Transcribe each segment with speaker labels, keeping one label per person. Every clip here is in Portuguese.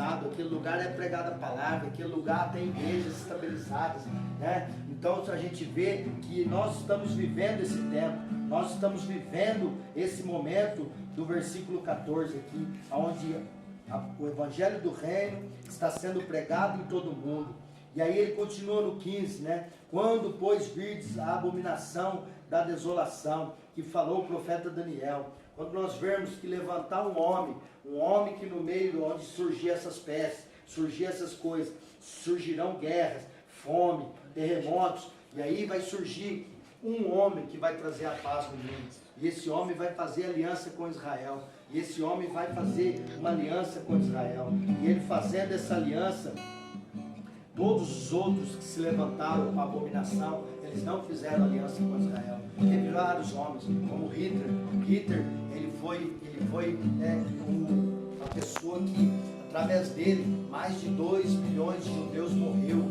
Speaker 1: usado, aquele lugar é pregada a palavra, aquele lugar tem igrejas estabilizadas, né? Então a gente vê que nós estamos vivendo esse tempo, nós estamos vivendo esse momento do versículo 14 aqui, onde o evangelho do reino está sendo pregado em todo o mundo. E aí ele continua no 15, né? Quando, pois, virdes a abominação da desolação, que falou o profeta Daniel, quando nós vermos que levantar um homem que no meio onde surgir essas pestes, surgir essas coisas, surgirão guerras, fome, terremotos, e aí vai surgir um homem que vai trazer a paz no mundo, e esse homem vai fazer aliança com Israel, e esse homem vai fazer uma aliança com Israel, e ele fazendo essa aliança, todos os outros que se levantaram com a abominação, eles não fizeram aliança com Israel. Teve vários homens, como Hitler. Hitler, ele foi uma pessoa que, através dele, mais de 2 milhões de judeus morreu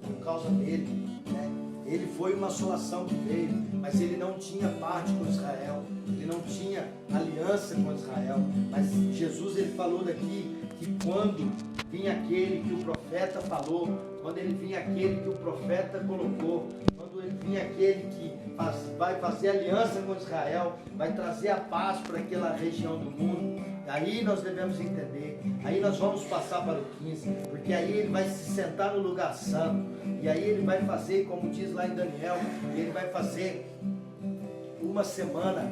Speaker 1: por causa dele, né? Ele foi uma assolação que veio, mas ele não tinha parte com Israel, ele não tinha aliança com Israel. Mas Jesus, ele falou daqui que quando vinha aquele que o profeta falou, quando ele vinha aquele que o profeta colocou, quando ele vinha aquele que vai fazer aliança com Israel, vai trazer a paz para aquela região do mundo, aí nós devemos entender, aí nós vamos passar para o 15, porque aí ele vai se sentar no lugar santo, e aí ele vai fazer, como diz lá em Daniel, ele vai fazer uma semana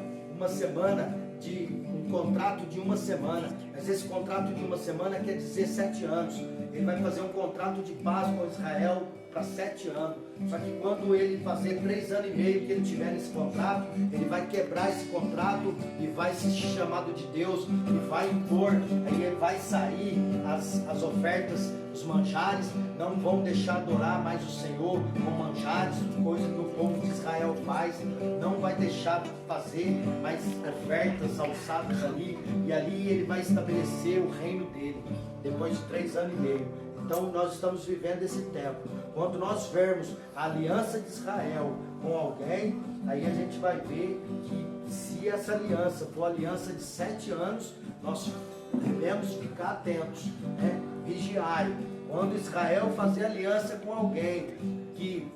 Speaker 1: de um contrato de uma semana, mas esse contrato de uma semana quer dizer 7 anos. Ele vai fazer um contrato de paz com Israel para 7 anos. Só que quando ele fazer 3 anos e meio que ele tiver nesse contrato, ele vai quebrar esse contrato e vai se chamado de Deus e vai impor. Aí ele vai sair as ofertas, os manjares, não vão deixar adorar mais o Senhor com manjares, coisa que o povo de Israel faz, não vai deixar fazer mais ofertas alçadas ali, e ali ele vai estabelecer o reino dele, depois de 3 anos e meio. Então nós estamos vivendo esse tempo. Quando nós vermos a aliança de Israel com alguém, aí a gente vai ver que se essa aliança for aliança de 7 anos, nós devemos ficar atentos, né? Vigiar. Quando Israel fazer aliança com alguém que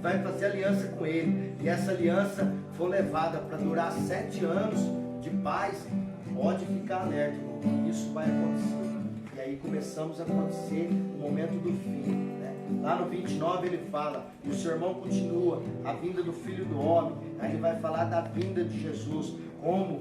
Speaker 1: vai fazer aliança com ele, e essa aliança for levada para durar 7 anos de paz, pode ficar alerta, irmão. Isso vai acontecer. E aí começamos a acontecer o momento do fim, né? Lá no 29 ele fala, e o sermão continua, a vinda do Filho do Homem. Aí ele vai falar da vinda de Jesus, como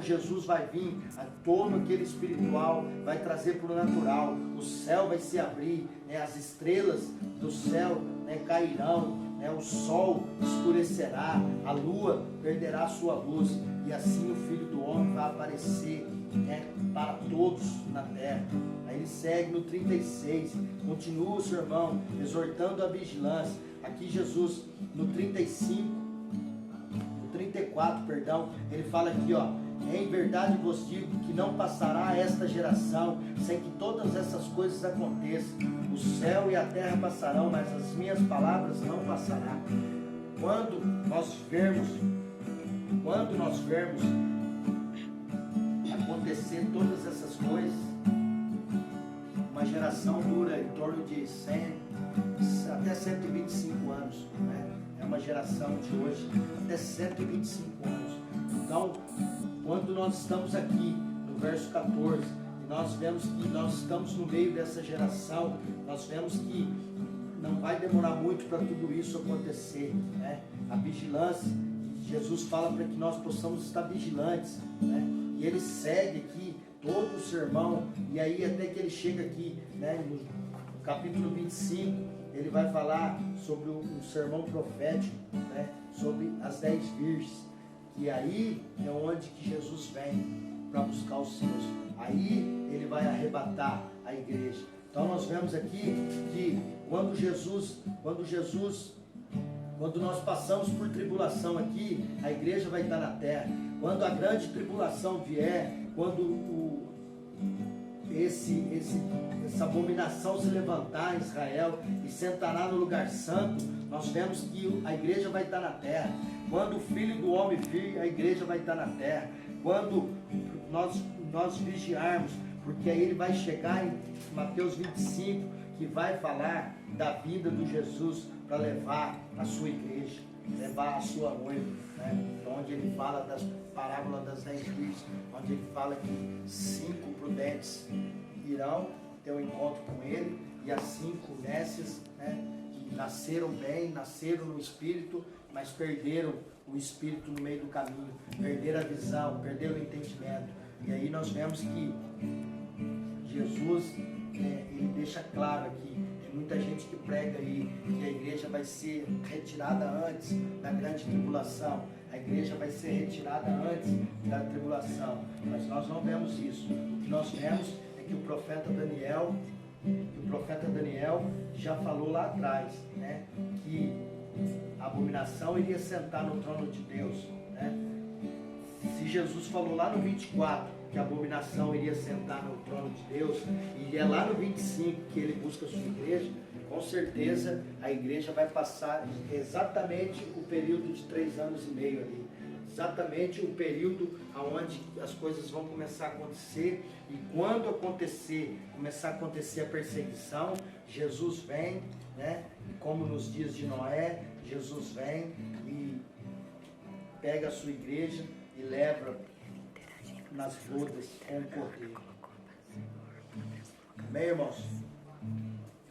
Speaker 1: Jesus vai vir, a torno aquele espiritual, vai trazer para o natural, o céu vai se abrir, né? As estrelas do céu, né, cairão, né? O sol escurecerá, a lua perderá a sua luz, e assim o Filho do Homem vai aparecer, né, para todos na terra. Aí ele segue no 36, continua o sermão, exortando a vigilância. Aqui Jesus, no 34, perdão, ele fala aqui, ó, em verdade vos digo que não passará esta geração sem que todas essas coisas aconteçam. O céu e a terra passarão, mas as minhas palavras não passarão. Quando nós vermos acontecer todas essas coisas, uma geração dura em torno de 100 até 125 anos, né? É uma geração de hoje até 125 anos. Então, quando nós estamos aqui no verso 14, e nós vemos que nós estamos no meio dessa geração, nós vemos que não vai demorar muito para tudo isso acontecer, né? A vigilância, Jesus fala para que nós possamos estar vigilantes, né? E ele segue aqui todo o sermão, e aí até que ele chega aqui, né, no capítulo 25, ele vai falar sobre um sermão profético, né, sobre as 10 virgens, e aí é onde que Jesus vem para buscar os seus, aí ele vai arrebatar a igreja. Então nós vemos aqui que quando nós passamos por tribulação aqui, a igreja vai estar na terra. Quando a grande tribulação vier, quando essa abominação se levantar em Israel e sentará no lugar santo, nós vemos que a igreja vai estar na terra. Quando o Filho do Homem vir, a igreja vai estar na terra. Quando nós vigiarmos, porque aí ele vai chegar em Mateus 25, que vai falar da vida do Jesus para levar a sua igreja, levar a sua noiva, né? Onde ele fala das parábolas das 10 virgens, onde ele fala que 5 prudentes irão ter um encontro com ele, e as 5 nécias, né, que nasceram bem, nasceram no Espírito, mas perderam o Espírito no meio do caminho, perderam a visão, perderam o entendimento. E aí nós vemos que Jesus, ele deixa claro aqui, tem muita gente que prega aí que a igreja vai ser retirada antes da grande tribulação, a igreja vai ser retirada antes da tribulação, mas nós não vemos isso. O que nós vemos é que o profeta Daniel já falou lá atrás, né, que a abominação iria sentar no trono de Deus, né? Se Jesus falou lá no 24 que a abominação iria sentar no trono de Deus, e é lá no 25 que ele busca a sua igreja, com certeza a igreja vai passar exatamente o período de 3 anos e meio ali, exatamente o período onde as coisas vão começar a acontecer, e quando começar a acontecer a perseguição, Jesus vem, né? E como nos dias de Noé, Jesus vem e pega a sua igreja e leva nas bodas com o cordeiro. Amém, irmãos?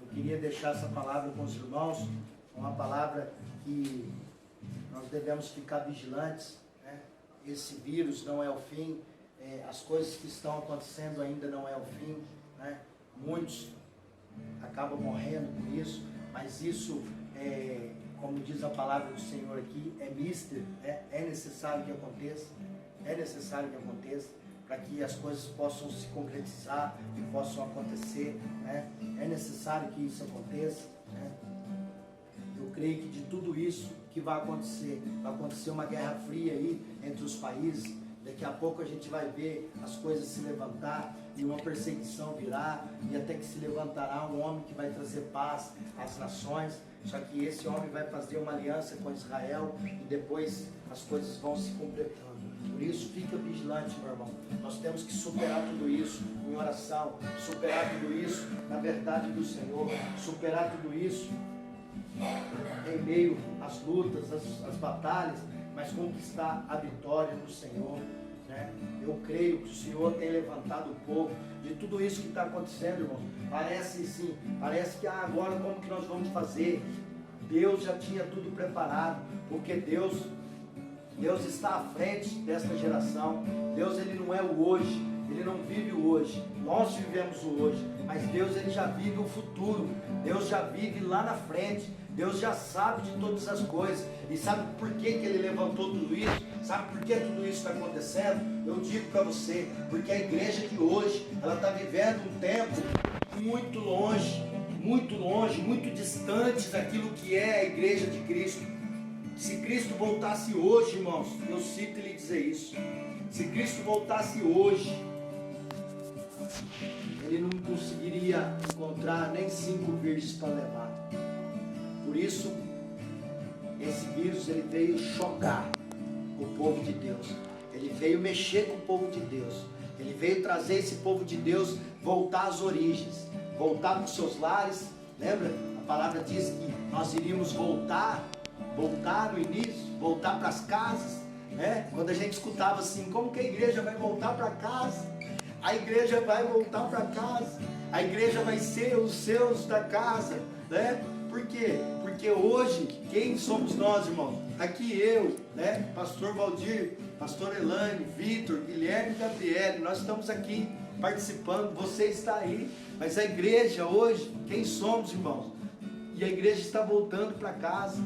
Speaker 1: Eu queria deixar essa palavra com os irmãos, uma palavra que nós devemos ficar vigilantes, né? Esse vírus não é o fim, as coisas que estão acontecendo ainda não é o fim, né? Muitos acabam morrendo por isso, mas isso, como diz a palavra do Senhor aqui, é mister, é necessário que aconteça, para que as coisas possam se concretizar e possam acontecer, né? É necessário que isso aconteça, né? Eu creio que de tudo isso que vai acontecer uma guerra fria aí entre os países. Daqui a pouco a gente vai ver as coisas se levantar e uma perseguição virá, e até que se levantará um homem que vai trazer paz às nações. Só que esse homem vai fazer uma aliança com Israel e depois as coisas vão se completando. Por isso, fica vigilante, meu irmão. Nós temos que superar tudo isso em oração, superar tudo isso na verdade do Senhor, superar tudo isso em meio às lutas, às batalhas, mas conquistar a vitória do Senhor, né? Eu creio que o Senhor tem levantado o povo de tudo isso que está acontecendo, irmão. Parece que agora como que nós vamos fazer? Deus já tinha tudo preparado, porque Deus está à frente desta geração. Deus, ele não é o hoje, ele não vive o hoje, nós vivemos o hoje, mas Deus, ele já vive o futuro, Deus já vive lá na frente, Deus já sabe de todas as coisas, e sabe por que ele levantou tudo isso? Sabe por que tudo isso está acontecendo? Eu digo para você, porque a igreja de hoje, ela está vivendo um tempo muito longe, muito distante daquilo que é a igreja de Cristo. Se Cristo voltasse hoje, irmãos, eu sinto lhe dizer isso, se Cristo voltasse hoje, ele não conseguiria encontrar nem 5 virgens para levar. Por isso, esse vírus, ele veio chocar o povo de Deus, ele veio mexer com o povo de Deus, ele veio trazer esse povo de Deus voltar às origens, voltar para os seus lares. Lembra? A palavra diz que nós iríamos voltar no início, voltar para as casas, né? Quando a gente escutava assim, como que a igreja vai voltar para casa? A igreja vai voltar para casa, a igreja vai ser os seus da casa, né? Por quê? Porque hoje, quem somos nós, irmãos? Aqui eu, né? Pastor Valdir, Pastor Elane, Vitor, Guilherme e Gabriele, nós estamos aqui participando, você está aí, mas a igreja hoje, quem somos, irmãos? E a igreja está voltando para casa,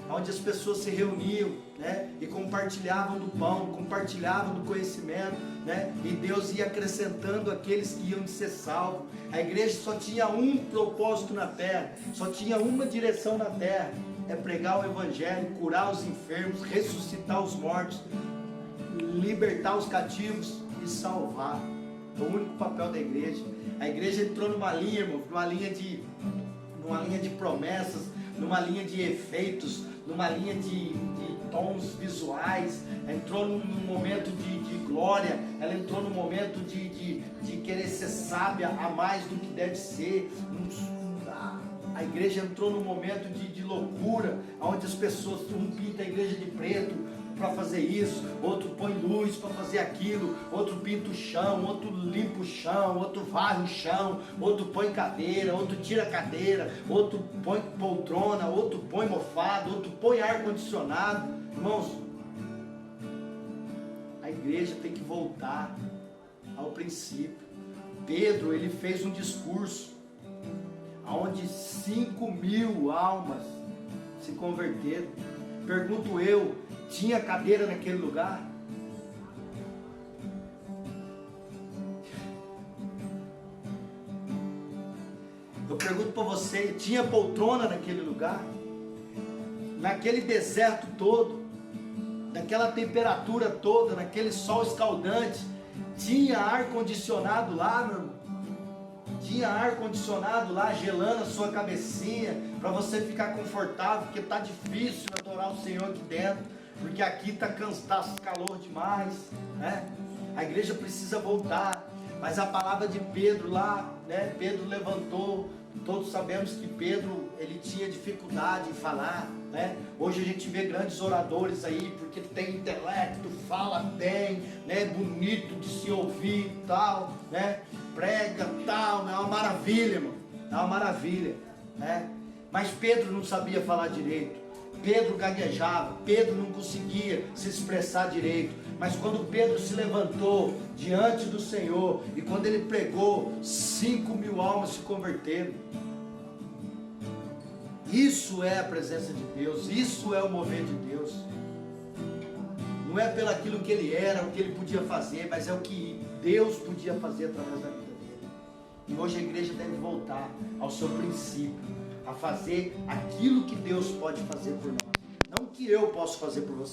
Speaker 1: onde as pessoas se reuniam, né? E compartilhavam do pão, compartilhavam do conhecimento, né? E Deus ia acrescentando aqueles que iam ser salvos. A igreja só tinha um propósito na terra, só tinha uma direção na terra, é pregar o evangelho, curar os enfermos, ressuscitar os mortos, libertar os cativos e salvar. É o único papel da igreja. A igreja entrou numa linha, irmão, numa linha de promessas, numa linha de efeitos, numa linha de tons visuais, entrou num momento de glória, ela entrou num momento de querer ser sábia a mais do que deve ser. A igreja entrou num momento de loucura, onde as pessoas, um pinta a igreja de preto para fazer isso, outro põe luz para fazer aquilo, outro pinta o chão, outro limpa o chão, outro varre o chão, outro põe cadeira, outro tira cadeira, outro põe poltrona, outro põe mofado, outro põe ar-condicionado. Irmãos, a igreja tem que voltar ao princípio. Pedro, ele fez um discurso onde 5.000 almas se converteram. Pergunto eu, tinha cadeira naquele lugar? Eu pergunto para você, tinha poltrona naquele lugar? Naquele deserto todo, naquela temperatura toda, naquele sol escaldante, tinha ar-condicionado lá, meu irmão? Tinha ar-condicionado lá, gelando a sua cabecinha, para você ficar confortável, porque está difícil adorar o Senhor aqui dentro, porque aqui está calor demais, né? A igreja precisa voltar, mas a palavra de Pedro lá, né? Pedro levantou, todos sabemos que Pedro, ele tinha dificuldade em falar, né? Hoje a gente vê grandes oradores aí, porque tem intelecto, fala bem, né? Bonito de se ouvir e tal, né? Prega tal, é uma maravilha, irmão, é uma maravilha, né? Mas Pedro não sabia falar direito, Pedro gaguejava, Pedro não conseguia se expressar direito, mas quando Pedro se levantou diante do Senhor, e quando ele pregou, 5.000 almas se converteram. Isso é a presença de Deus, isso é o mover de Deus. Não é pelo aquilo que ele era, o que ele podia fazer, mas é o que Deus podia fazer através da vida dele. E hoje a igreja deve voltar ao seu princípio, a fazer aquilo que Deus pode fazer por nós, não o que eu posso fazer por você.